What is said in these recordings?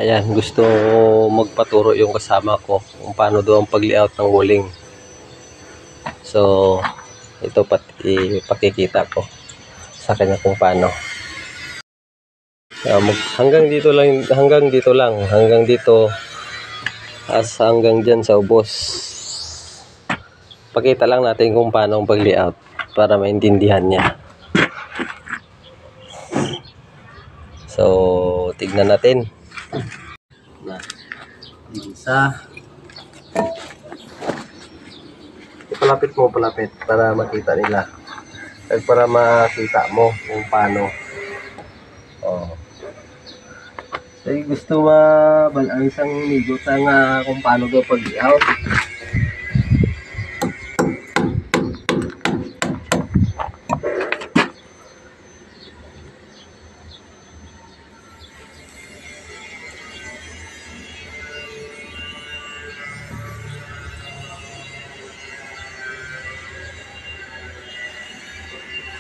Ayan, gusto magpaturo yung kasama ko kung paano daw ang pag-layout ng walling. So, ito ipakikita ko sa kanya kung paano. Hanggang dito hanggang dyan sa ubos. Pakita lang natin kung paano ang pag-layout para maintindihan niya. So, tignan natin. Isa. Palapit para makita nila. At para makita mo kung paano. Oh. So, gusto isang ligot nga kung paano daw pag-layout.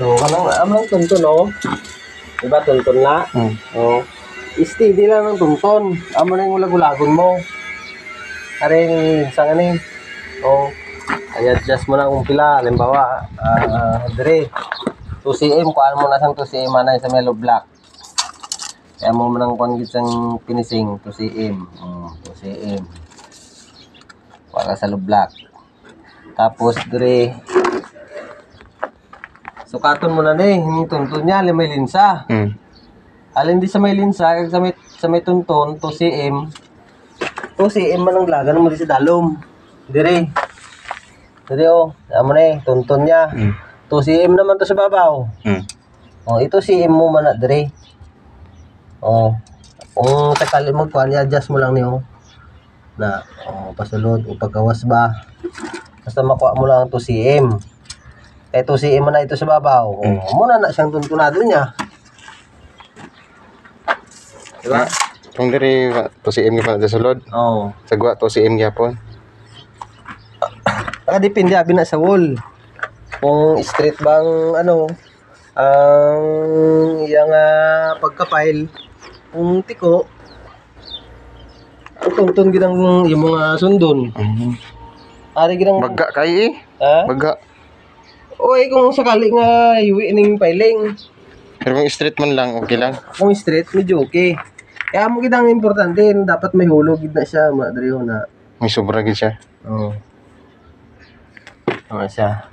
So, amang tuntun, no? Diba, tuntun na? Oh. Steady lang ng tuntun. Amo na yung ulag-ulagon mo. Karing, isang ano oh. I-adjust mo na kung pila. Halimbawa, dire. 2cm, kuhaan mo na sang 2cm na sa mellow black. Kaya mo nang kuhaan gitsang finishing, 2cm. 2cm. Para sa low black. Tapos, dire. Sukaton mo na yung tuntun niya, may linsa. Alin di sa may linsa, sa may tuntun, 2cm. 2cm man ang lagan mo di sa dalom. Dire oh, amo na tuntun niya. 2cm naman to sa babaw. Oh, ito cm mo man na dire. Oh, kung sakali mo kuan, i-adjust mo lang niyo na pasulod o pagkawas ba. Basta makuha mo lang 2cm. Eh 2cm na ito sa babaw. Muna na siyang tuntunado niya. Diba? Kung diri 2cm ka pa sa sulod. Sagwa 2cm gyapon. Depende abi na sa wall. Kung straight bang ang iyang pagka-file, kung tiko, tuntun gidang yung mga sundon. Ari gidang bagga kay bagga. Oy, kung sakali nga iwi ning piling. Pero kung straight man lang, okay lang. Kung straight, medyo okay. Kaya mo gidang importante, dapat may hulog gid na siya, madriho na. May sobra gid siya. Oo. Siya.